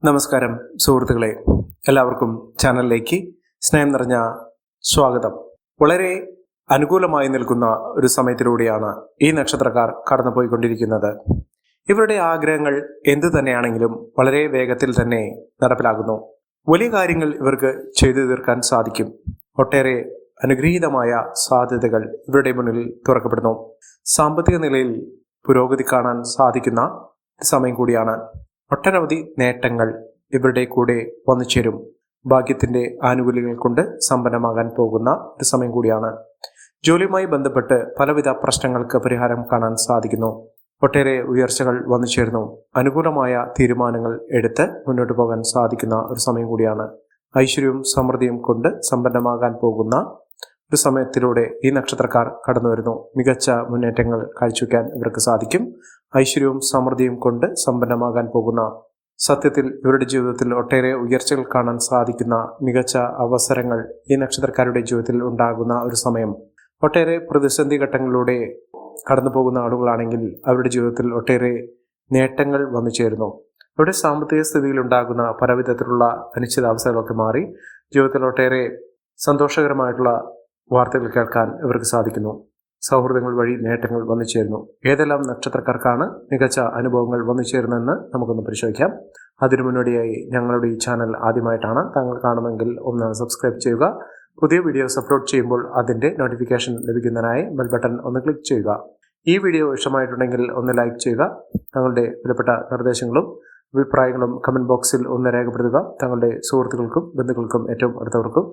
നമസ്കാരം സുഹൃത്തുക്കളെ, എല്ലാവർക്കും ചാനലിലേക്ക് സ്നേഹം നിറഞ്ഞ സ്വാഗതം. വളരെ അനുകൂലമായി നിൽക്കുന്ന ഒരു സമയത്തിലൂടെയാണ് ഈ നക്ഷത്രക്കാർ കടന്നുപോയിക്കൊണ്ടിരിക്കുന്നത്. ഇവരുടെ ആഗ്രഹങ്ങൾ എന്തു തന്നെയാണെങ്കിലും വളരെ വേഗത്തിൽ തന്നെ നടപ്പിലാകുന്നു. വലിയ കാര്യങ്ങൾ ഇവർക്ക് ചെയ്തു തീർക്കാൻ സാധിക്കും. ഒട്ടേറെ അനുഗ്രഹീതമായ സാധ്യതകൾ ഇവരുടെ മുന്നിൽ തുറക്കപ്പെടുന്നു. സാമ്പത്തിക നിലയിൽ പുരോഗതി കാണാൻ സാധിക്കുന്ന സമയം കൂടിയാണ്. ഒട്ടനവധി നേട്ടങ്ങൾ ഇവരുടെ കൂടെ വന്നു ചേരും. ഭാഗ്യത്തിന്റെ ആനുകൂല്യങ്ങൾ കൊണ്ട് സമ്പന്നമാകാൻ പോകുന്ന ഒരു സമയം കൂടിയാണ്. ജോലിയുമായി ബന്ധപ്പെട്ട് പലവിധ പ്രശ്നങ്ങൾക്ക് പരിഹാരം കാണാൻ സാധിക്കുന്നു. ഒട്ടേറെ ഉയർച്ചകൾ വന്നു ചേർന്നു. അനുകൂലമായ തീരുമാനങ്ങൾ എടുത്ത് മുന്നോട്ട് പോകാൻ സാധിക്കുന്ന ഒരു സമയം കൂടിയാണ്. ഐശ്വര്യവും സമൃദ്ധിയും കൊണ്ട് സമ്പന്നമാകാൻ പോകുന്ന ഒരു സമയത്തിലൂടെ ഈ നക്ഷത്രക്കാർ കടന്നു വരുന്നു. മികച്ച മുന്നേറ്റങ്ങൾ കാഴ്ചവെക്കാൻ ഇവർക്ക് സാധിക്കും. ഐശ്വര്യവും സമൃദ്ധിയും കൊണ്ട് സമ്പന്നമാകാൻ പോകുന്ന, സത്യത്തിൽ ഇവരുടെ ജീവിതത്തിൽ ഒട്ടേറെ ഉയർച്ചകൾ കാണാൻ സാധിക്കുന്ന മികച്ച അവസരങ്ങൾ ഈ നക്ഷത്രക്കാരുടെ ജീവിതത്തിൽ ഉണ്ടാകുന്ന ഒരു സമയം. ഒട്ടേറെ പ്രതിസന്ധി ഘട്ടങ്ങളിലൂടെ കടന്നു പോകുന്ന ആളുകളാണെങ്കിൽ അവരുടെ ജീവിതത്തിൽ ഒട്ടേറെ നേട്ടങ്ങൾ വന്നു ചേരുന്നു. അവരുടെ സാമ്പത്തിക സ്ഥിതിയിൽ ഉണ്ടാകുന്ന പലവിധത്തിലുള്ള അനിശ്ചിതാവസ്ഥകളൊക്കെ മാറി ജീവിതത്തിൽ ഒട്ടേറെ സന്തോഷകരമായിട്ടുള്ള വാർത്തകൾ കേൾക്കാൻ ഇവർക്ക് സാധിക്കുന്നു. സൗഹൃദങ്ങൾ വഴി നേട്ടങ്ങൾ വന്നു ചേരുന്നു. ഏതെല്ലാം നക്ഷത്രക്കാർക്കാണ് മികച്ച അനുഭവങ്ങൾ വന്നു ചേരുന്നതെന്ന് നമുക്കൊന്ന് പരിശോധിക്കാം. അതിനു മുന്നോടിയായി ഞങ്ങളുടെ ഈ ചാനൽ ആദ്യമായിട്ടാണ് താങ്കൾ കാണുമെങ്കിൽ ഒന്ന് സബ്സ്ക്രൈബ് ചെയ്യുക. പുതിയ വീഡിയോസ് അപ്ലോഡ് ചെയ്യുമ്പോൾ അതിൻ്റെ നോട്ടിഫിക്കേഷൻ ലഭിക്കുന്നതിനായി ബെൽ ബട്ടൺ ഒന്ന് ക്ലിക്ക് ചെയ്യുക. ഈ വീഡിയോ ഇഷ്ടമായിട്ടുണ്ടെങ്കിൽ ഒന്ന് ലൈക്ക് ചെയ്യുക. തങ്ങളുടെ വിലപ്പെട്ട നിർദ്ദേശങ്ങളും അഭിപ്രായങ്ങളും കമൻറ്റ് ബോക്സിൽ ഒന്ന് രേഖപ്പെടുത്തുക. തങ്ങളുടെ സുഹൃത്തുക്കൾക്കും ബന്ധുക്കൾക്കും ഏറ്റവും അടുത്തവർക്കും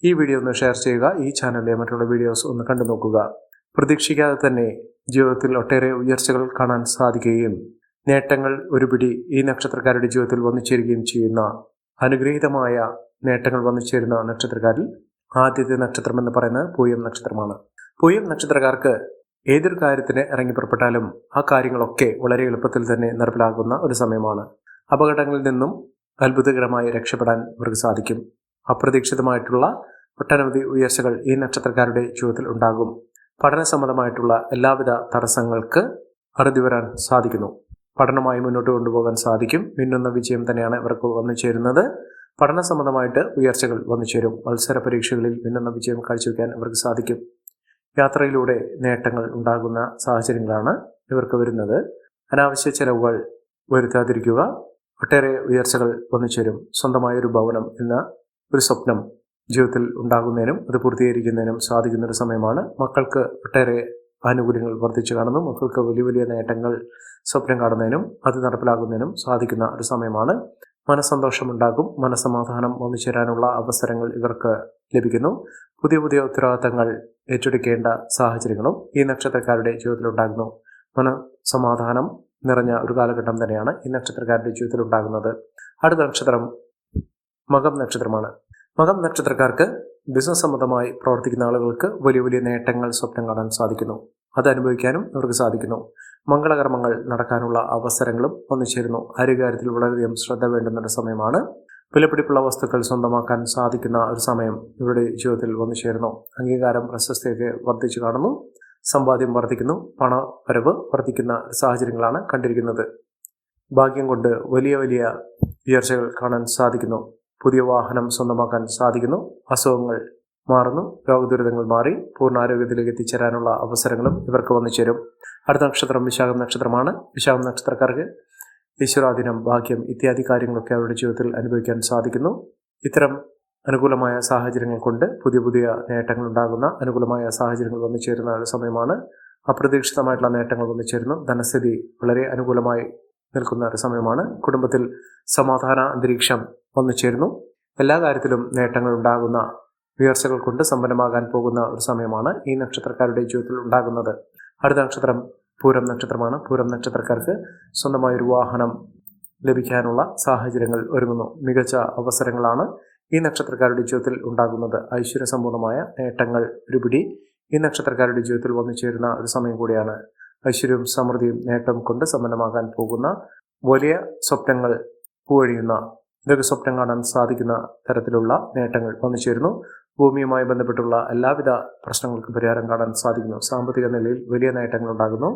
ഈ വീഡിയോ ഒന്ന് ഷെയർ ചെയ്യുക. ഈ ചാനലിലെ മറ്റുള്ള വീഡിയോസ് ഒന്ന് കണ്ടു നോക്കുക. പ്രതീക്ഷിക്കാതെ തന്നെ ജീവിതത്തിൽ ഒട്ടേറെ ഉയർച്ചകൾ കാണാൻ സാധിക്കുകയും നേട്ടങ്ങൾ ഒരുപിടി ഈ നക്ഷത്രക്കാരുടെ ജീവിതത്തിൽ വന്നു ചേരുകയും ചെയ്യുന്ന അനുഗ്രഹീതമായ നേട്ടങ്ങൾ വന്നു ചേരുന്ന നക്ഷത്രക്കാരിൽ ആദ്യത്തെ നക്ഷത്രം എന്ന് പറയുന്നത് പൂയം നക്ഷത്രമാണ്. പൂയം നക്ഷത്രക്കാർക്ക് ഏതൊരു കാര്യത്തിന് ഇറങ്ങി പുറപ്പെട്ടാലും ആ കാര്യങ്ങളൊക്കെ വളരെ എളുപ്പത്തിൽ തന്നെ നടപ്പിലാകുന്ന ഒരു സമയമാണ്. അപകടങ്ങളിൽ നിന്നും അത്ഭുതകരമായി രക്ഷപ്പെടാൻ ഇവർക്ക് സാധിക്കും. അപ്രതീക്ഷിതമായിട്ടുള്ള ഒട്ടനവധി ഉയർച്ചകൾ ഈ നക്ഷത്രക്കാരുടെ ജീവിതത്തിൽ ഉണ്ടാകും. പഠന സംബന്ധമായിട്ടുള്ള എല്ലാവിധ തടസ്സങ്ങൾക്ക് അറുതി വരാൻ സാധിക്കുന്നു. പഠനമായി മുന്നോട്ട് കൊണ്ടുപോകാൻ സാധിക്കും. മിന്നുന്ന വിജയം തന്നെയാണ് ഇവർക്ക് വന്നു ചേരുന്നത്. പഠന സംബന്ധമായിട്ട് ഉയർച്ചകൾ വന്നു ചേരും. മത്സര പരീക്ഷകളിൽ മിന്നുന്ന വിജയം കാഴ്ചവെക്കാൻ ഇവർക്ക് സാധിക്കും. യാത്രയിലൂടെ നേട്ടങ്ങൾ ഉണ്ടാകുന്ന സാഹചര്യങ്ങളാണ് ഇവർക്ക് വരുന്നത്. അനാവശ്യ ചെലവുകൾ വരുത്താതിരിക്കുക. ഒട്ടേറെ ഉയർച്ചകൾ വന്നു ചേരും. സ്വന്തമായൊരു ഭവനം എന്ന ഒരു സ്വപ്നം ജീവിതത്തിൽ ഉണ്ടാകുന്നതിനും അത് പൂർത്തീകരിക്കുന്നതിനും സാധിക്കുന്നൊരു സമയമാണ്. മക്കൾക്ക് ഒട്ടേറെ ആനുകൂല്യങ്ങൾ വർദ്ധിച്ചു കാണുന്നു. മക്കൾക്ക് വലിയ വലിയ നേട്ടങ്ങൾ സ്വപ്നം കാണുന്നതിനും അത് നടപ്പിലാക്കുന്നതിനും സാധിക്കുന്ന ഒരു സമയമാണ്. മനസ്സന്തോഷമുണ്ടാകും. മനസ്സമാധാനം വന്നു ചേരാനുള്ള അവസരങ്ങൾ ഇവർക്ക് ലഭിക്കുന്നു. പുതിയ പുതിയ ഉത്തരവാദിത്തങ്ങൾ ഏറ്റെടുക്കേണ്ട സാഹചര്യങ്ങളും ഈ നക്ഷത്രക്കാരുടെ ജീവിതത്തിൽ ഉണ്ടാകുന്നു. മനസ്സമാധാനം നിറഞ്ഞ ഒരു കാലഘട്ടം തന്നെയാണ് ഈ നക്ഷത്രക്കാരുടെ ജീവിതത്തിൽ ഉണ്ടാകുന്നത്. അടുത്ത നക്ഷത്രം മകം നക്ഷത്രമാണ്. മകം നക്ഷത്രക്കാർക്ക് ബിസിനസ് സംബന്ധമായി പ്രവർത്തിക്കുന്ന ആളുകൾക്ക് വലിയ വലിയ നേട്ടങ്ങൾ സ്വപ്നം കാണാൻ സാധിക്കുന്നു. അത് അനുഭവിക്കാനും ഇവർക്ക് സാധിക്കുന്നു. മംഗളകർമ്മങ്ങൾ നടക്കാനുള്ള അവസരങ്ങളും വന്നു ചേരുന്നു. ആരോഗ്യകാര്യത്തിൽ വളരെയധികം ശ്രദ്ധ വേണ്ടുന്ന സമയമാണ്. വിലപിടിപ്പുള്ള വസ്തുക്കൾ സ്വന്തമാക്കാൻ സാധിക്കുന്ന ഒരു സമയം ഇവരുടെ ജീവിതത്തിൽ വന്നു ചേരുന്നു. അംഗീകാരം പ്രശസ്തിയൊക്കെ വർദ്ധിച്ചു കാണുന്നു. സമ്പാദ്യം വർദ്ധിക്കുന്നു. പണവരവ് വർദ്ധിക്കുന്ന സാഹചര്യങ്ങളാണ് കണ്ടിരിക്കുന്നത്. ഭാഗ്യം കൊണ്ട് വലിയ വലിയ ഉയർച്ചകൾ കാണാൻ സാധിക്കുന്നു. പുതിയ വാഹനം സ്വന്തമാക്കാൻ സാധിക്കുന്നു. അസുഖങ്ങൾ മാറുന്നു. രോഗദുരിതങ്ങൾ മാറി പൂർണ്ണാരോഗ്യത്തിലേക്ക് എത്തിച്ചേരാനുള്ള അവസരങ്ങളും ഇവർക്ക് വന്നു ചേരും. അടുത്ത നക്ഷത്രം വിശാഖം നക്ഷത്രമാണ്. വിശാഖം നക്ഷത്രക്കാർക്ക് ഈശ്വരാധീനം, ഭാഗ്യം ഇത്യാദി കാര്യങ്ങളൊക്കെ അവരുടെ ജീവിതത്തിൽ അനുഭവിക്കാൻ സാധിക്കുന്നു. ഇത്തരം അനുകൂലമായ സാഹചര്യങ്ങൾ കൊണ്ട് പുതിയ പുതിയ നേട്ടങ്ങൾ ഉണ്ടാകുന്ന അനുകൂലമായ സാഹചര്യങ്ങൾ വന്നു ചേരുന്ന ഒരു സമയമാണ്. അപ്രതീക്ഷിതമായിട്ടുള്ള നേട്ടങ്ങൾ വന്നു ചേരുന്നു. ധനസ്ഥിതി വളരെ അനുകൂലമായി നിൽക്കുന്ന ഒരു സമയമാണ്. കുടുംബത്തിൽ സമാധാന അന്തരീക്ഷം വന്നു ചേരുന്നു. എല്ലാ കാര്യത്തിലും നേട്ടങ്ങൾ ഉണ്ടാകുന്ന, ഉയർച്ചകൾ കൊണ്ട് സമ്പന്നമാകാൻ പോകുന്ന ഒരു സമയമാണ് ഈ നക്ഷത്രക്കാരുടെ ജീവിതത്തിൽ ഉണ്ടാകുന്നത്. അടുത്ത നക്ഷത്രം പൂരം നക്ഷത്രമാണ്. പൂരം നക്ഷത്രക്കാർക്ക് സ്വന്തമായൊരു വാഹനം ലഭിക്കാനുള്ള സാഹചര്യങ്ങൾ ഒരുങ്ങുന്നു. മികച്ച അവസരങ്ങളാണ് ഈ നക്ഷത്രക്കാരുടെ ജീവിതത്തിൽ ഉണ്ടാകുന്നത്. ഐശ്വര്യസമ്പൂർണമായ നേട്ടങ്ങൾ ഒരുപിടി ഈ നക്ഷത്രക്കാരുടെ ജീവിതത്തിൽ വന്നു ചേരുന്ന ഒരു സമയം കൂടിയാണ്. ഐശ്വര്യവും സമൃദ്ധിയും നേട്ടം കൊണ്ട് സമ്പന്നമാകാൻ പോകുന്ന, വലിയ സ്വപ്നങ്ങൾ പൂവഴിയുന്ന, ഇതൊക്കെ സ്വപ്നം കാണാൻ സാധിക്കുന്ന തരത്തിലുള്ള നേട്ടങ്ങൾ വന്നു ചേരുന്നു. ഭൂമിയുമായി ബന്ധപ്പെട്ടുള്ള എല്ലാവിധ പ്രശ്നങ്ങൾക്കും പരിഹാരം കാണാൻ സാധിക്കുന്നു. സാമ്പത്തിക നിലയിൽ വലിയ നേട്ടങ്ങൾ ഉണ്ടാകുന്നു.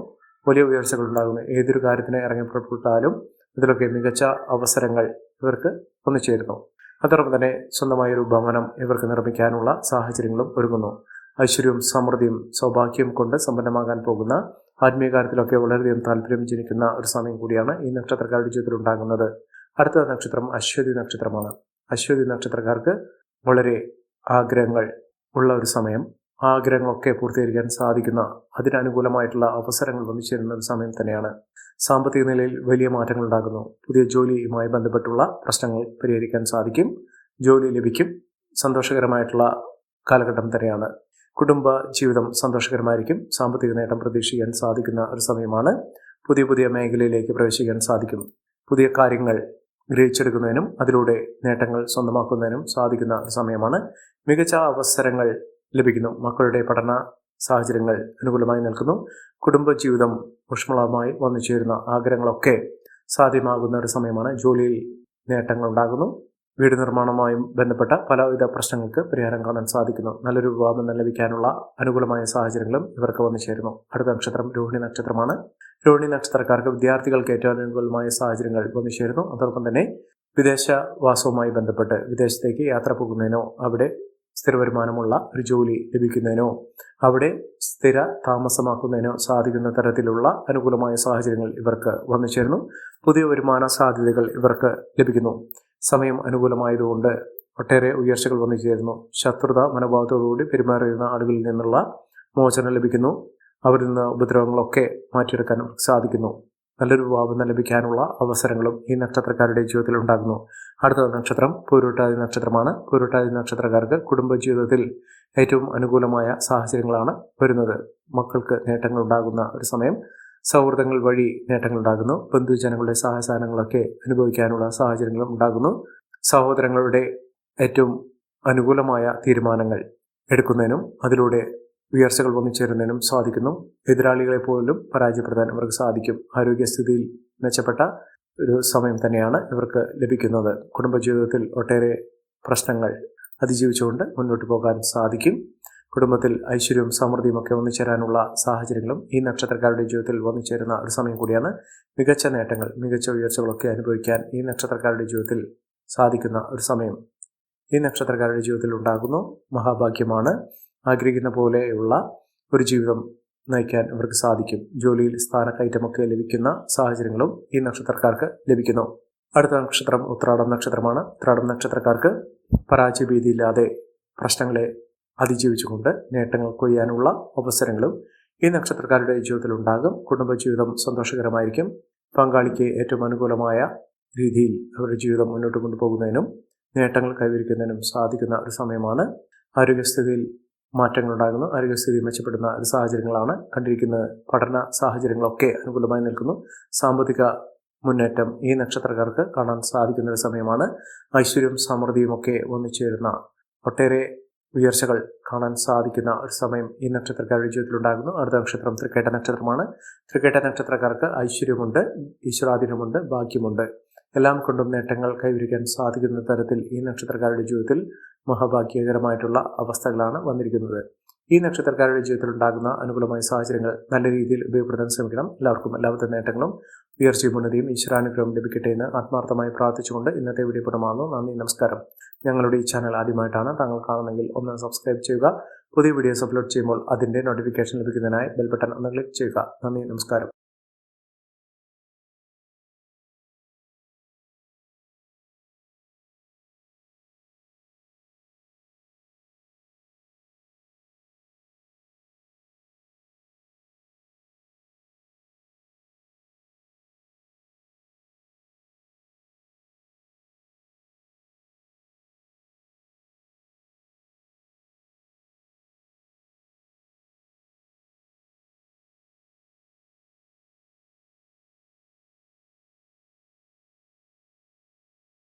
വലിയ ഉയർച്ചകൾ ഉണ്ടാകുന്നു. ഏതൊരു കാര്യത്തിന് ഇറങ്ങിപ്പുറപ്പെട്ടാലും ഇതിലൊക്കെ മികച്ച അവസരങ്ങൾ ഇവർക്ക് വന്നു ചേരുന്നു. അതോടൊപ്പം തന്നെ സ്വന്തമായൊരു ഭവനം ഇവർക്ക് നിർമ്മിക്കാനുള്ള സാഹചര്യങ്ങളും ഒരുങ്ങുന്നു. ഐശ്വര്യവും സമൃദ്ധിയും സൗഭാഗ്യവും കൊണ്ട് സമ്പന്നമാകാൻ പോകുന്ന ആത്മീയ കാര്യത്തിലൊക്കെ വളരെയധികം താല്പര്യം ജനിക്കുന്ന ഒരു സമയം കൂടിയാണ് ഈ നക്ഷത്രക്കാരുടെ ജീവിതത്തിൽ ഉണ്ടാകുന്നത്. അടുത്ത നക്ഷത്രം അശ്വതി നക്ഷത്രമാണ്. അശ്വതി നക്ഷത്രക്കാർക്ക് വളരെ ആഗ്രഹങ്ങൾ ഉള്ള ഒരു സമയം, ആഗ്രഹങ്ങളൊക്കെ പൂർത്തീകരിക്കാൻ സാധിക്കുന്ന അതിനനുകൂലമായിട്ടുള്ള അവസരങ്ങൾ വന്നു ചേരുന്ന ഒരു സമയം തന്നെയാണ്. സാമ്പത്തിക നിലയിൽ വലിയ മാറ്റങ്ങൾ ഉണ്ടാകുന്നു. പുതിയ ജോലിയുമായി ബന്ധപ്പെട്ടുള്ള പ്രശ്നങ്ങൾ പരിഹരിക്കാൻ സാധിക്കും. ജോലി ലഭിക്കും. സന്തോഷകരമായിട്ടുള്ള കാലഘട്ടം തന്നെയാണ്. കുടുംബ ജീവിതം സന്തോഷകരമായിരിക്കും. സാമ്പത്തിക നേട്ടം പ്രതീക്ഷിക്കാൻ സാധിക്കുന്ന ഒരു സമയമാണ്. പുതിയ മേഖലയിലേക്ക് പ്രവേശിക്കാൻ സാധിക്കും. പുതിയ കാര്യങ്ങൾ ഗ്രഹിച്ചെടുക്കുന്നതിനും അതിലൂടെ നേട്ടങ്ങൾ സ്വന്തമാക്കുന്നതിനും സാധിക്കുന്ന ഒരു സമയമാണ്. മികച്ച അവസരങ്ങൾ ലഭിക്കുന്നു. മക്കളുടെ പഠന സാഹചര്യങ്ങൾ അനുകൂലമായി നിൽക്കുന്നു. കുടുംബജീവിതം ഊഷ്മളമായി വന്നു ചേരുന്ന ആഗ്രഹങ്ങളൊക്കെ സാധ്യമാകുന്ന ഒരു സമയമാണ്. ജോലിയിൽ നേട്ടങ്ങൾ ഉണ്ടാകുന്നു. വീട് നിർമ്മാണവുമായും ബന്ധപ്പെട്ട പലവിധ പ്രശ്നങ്ങൾക്ക് പരിഹാരം കാണാൻ സാധിക്കുന്നു. നല്ലൊരു വിവാഹം ലഭിക്കാനുള്ള അനുകൂലമായ സാഹചര്യങ്ങളും ഇവർക്ക് വന്നു ചേരുന്നു. അടുത്ത നക്ഷത്രം രോഹിണി നക്ഷത്രമാണ്. രോഹിണി നക്ഷത്രക്കാർക്ക് വിദ്യാർത്ഥികൾക്ക് ഏറ്റവും അനുകൂലമായ സാഹചര്യങ്ങൾ വന്നു ചേരുന്നു. അതോടൊപ്പം തന്നെ വിദേശവാസവുമായി ബന്ധപ്പെട്ട് വിദേശത്തേക്ക് യാത്ര പോകുന്നതിനോ അവിടെ സ്ഥിര വരുമാനമുള്ള ഒരു ജോലി ലഭിക്കുന്നതിനോ അവിടെ സ്ഥിര താമസമാക്കുന്നതിനോ സാധിക്കുന്ന തരത്തിലുള്ള അനുകൂലമായ സാഹചര്യങ്ങൾ ഇവർക്ക് വന്നു ചേരുന്നു. പുതിയ വരുമാന സാധ്യതകൾ ഇവർക്ക് ലഭിക്കുന്നു. സമയം അനുകൂലമായതുകൊണ്ട് ഒട്ടേറെ ഉയർച്ചകൾ വന്നു ചേരുന്നു. ശത്രുത മനോഭാവത്തോടുകൂടി പെരുമാറുന്ന ആളുകളിൽ നിന്നുള്ള മോചനം ലഭിക്കുന്നു. അവരിൽ നിന്ന് ഉപദ്രവങ്ങളൊക്കെ മാറ്റിയെടുക്കാൻ സാധിക്കുന്നു. നല്ലൊരു വിവാഹം ലഭിക്കാനുള്ള അവസരങ്ങളും ഈ നക്ഷത്രക്കാരുടെ ജീവിതത്തിൽ ഉണ്ടാകുന്നു. അടുത്ത നക്ഷത്രം പൂരുരുട്ടാതി നക്ഷത്രമാണ്. പൂരുരുട്ടാതി നക്ഷത്രക്കാർക്ക് കുടുംബജീവിതത്തിൽ ഏറ്റവും അനുകൂലമായ സാഹചര്യങ്ങളാണ് വരുന്നത്. മക്കൾക്ക് നേട്ടങ്ങൾ ഉണ്ടാകുന്ന ഒരു സമയം. സൗഹൃദങ്ങൾ വഴി നേട്ടങ്ങൾ ഉണ്ടാകുന്നു. ബന്ധുജനങ്ങളുടെ സഹായസഹനങ്ങളൊക്കെ അനുഭവിക്കാനുള്ള സാഹചര്യങ്ങളും ഉണ്ടാകുന്നു. സഹോദരങ്ങളുടെ ഏറ്റവും അനുകൂലമായ തീരുമാനങ്ങൾ എടുക്കുന്നതിനും അതിലൂടെ ഉയർച്ചകൾ വന്നു ചേരുന്നതിനും സാധിക്കുന്നു. എതിരാളികളെ പോലും പരാജയപ്പെടുത്താൻ ഇവർക്ക് സാധിക്കും. ആരോഗ്യസ്ഥിതിയിൽ മെച്ചപ്പെട്ട ഒരു സമയം തന്നെയാണ് ഇവർക്ക് ലഭിക്കുന്നത്. കുടുംബജീവിതത്തിൽ ഒട്ടേറെ പ്രശ്നങ്ങൾ അതിജീവിച്ചുകൊണ്ട് മുന്നോട്ട് പോകാൻ സാധിക്കും. കുടുംബത്തിൽ ഐശ്വര്യവും സമൃദ്ധിയും ഒക്കെ വന്നു ചേരാനുള്ള സാഹചര്യങ്ങളും ഈ നക്ഷത്രക്കാരുടെ ജീവിതത്തിൽ വന്നു ചേരുന്ന ഒരു സമയം കൂടിയാണ്. മികച്ച നേട്ടങ്ങൾ, മികച്ച ഉയർച്ചകളൊക്കെ അനുഭവിക്കാൻ ഈ നക്ഷത്രക്കാരുടെ ജീവിതത്തിൽ സാധിക്കുന്ന ഒരു സമയം ഈ നക്ഷത്രക്കാരുടെ ജീവിതത്തിൽ ഉണ്ടാകുന്നു. മഹാഭാഗ്യമാണ്. ആഗ്രഹിക്കുന്ന പോലെയുള്ള ഒരു ജീവിതം നയിക്കാൻ ഇവർക്ക് സാധിക്കും. ജോലിയിൽ സ്ഥാനക്കയറ്റമൊക്കെ ലഭിക്കുന്ന സാഹചര്യങ്ങളും ഈ നക്ഷത്രക്കാർക്ക് ലഭിക്കുന്നു. അടുത്ത നക്ഷത്രം ഉത്രാടം നക്ഷത്രമാണ്. ഉത്രാടം നക്ഷത്രക്കാർക്ക് പരാജയഭീതിയില്ലാതെ പ്രശ്നങ്ങളെ അതിജീവിച്ചുകൊണ്ട് നേട്ടങ്ങൾ കൊയ്യാനുള്ള അവസരങ്ങളും ഈ നക്ഷത്രക്കാരുടെ ജീവിതത്തിൽ ഉണ്ടാകും. കുടുംബജീവിതം സന്തോഷകരമായിരിക്കും. പങ്കാളിക്ക് ഏറ്റവും അനുകൂലമായ രീതിയിൽ അവരുടെ ജീവിതം മുന്നോട്ട് കൊണ്ടുപോകുന്നതിനും നേട്ടങ്ങൾ കൈവരിക്കുന്നതിനും സാധിക്കുന്ന ഒരു സമയമാണ്. ആരോഗ്യസ്ഥിതിയിൽ മാറ്റങ്ങൾ ഉണ്ടാകുന്നു. ആരോഗ്യസ്ഥിതി മെച്ചപ്പെടുന്ന ഒരു സാഹചര്യങ്ങളാണ് കണ്ടിരിക്കുന്നത്. പഠന സാഹചര്യങ്ങളൊക്കെ അനുകൂലമായി നിൽക്കുന്നു. സാമ്പത്തിക മുന്നേറ്റം ഈ നക്ഷത്രക്കാർക്ക് കാണാൻ സാധിക്കുന്ന ഒരു സമയമാണ്. ഐശ്വര്യവും സമൃദ്ധിയും ഒക്കെ വന്നു ചേരുന്ന ഒട്ടേറെ ഉയർച്ചകൾ കാണാൻ സാധിക്കുന്ന ഒരു സമയം ഈ നക്ഷത്രക്കാരുടെ ജീവിതത്തിൽ ഉണ്ടാകുന്നു. അടുത്ത നക്ഷത്രം തൃക്കേട്ട നക്ഷത്രമാണ്. തൃക്കേട്ട നക്ഷത്രക്കാർക്ക് ഐശ്വര്യമുണ്ട്, ഈശ്വരാധീനമുണ്ട്, ഭാഗ്യമുണ്ട്. എല്ലാം കൊണ്ടും നേട്ടങ്ങൾ കൈവരിക്കാൻ സാധിക്കുന്ന തരത്തിൽ ഈ നക്ഷത്രക്കാരുടെ ജീവിതത്തിൽ മഹാഭാഗ്യകരമായിട്ടുള്ള അവസ്ഥകളാണ് വന്നിരിക്കുന്നത്. ഈ നക്ഷത്രക്കാരുടെ ജീവിതത്തിൽ ഉണ്ടാകുന്ന അനുകൂലമായ സാഹചര്യങ്ങൾ നല്ല രീതിയിൽ ഉപയോഗപ്പെടുത്താൻ ശ്രമിക്കണം. എല്ലാവർക്കും എല്ലാവിധ നേട്ടങ്ങളും ഉയർച്ചയും ഉന്നതിയും ഈശ്വരാനുഗ്രഹം ലഭിക്കട്ടെ എന്ന് ആത്മാർത്ഥമായി പ്രാർത്ഥിച്ചുകൊണ്ട് ഇന്നത്തെ വീഡിയോ പൂർണ്ണമാകുന്നു. നന്ദി, നമസ്കാരം. ഞങ്ങളുടെ ഈ ചാനൽ ആദ്യമായിട്ടാണ് താങ്കൾ കാണുന്നതെങ്കിൽ ഒന്ന് സബ്സ്ക്രൈബ് ചെയ്യുക. പുതിയ വീഡിയോസ് അപ്ലോഡ് ചെയ്യുമ്പോൾ അതിൻ്റെ നോട്ടിഫിക്കേഷൻ ലഭിക്കുന്നതിനായി ബെൽ ബട്ടൺ ഒന്ന് ക്ലിക്ക് ചെയ്യുക. നന്ദി, നമസ്കാരം.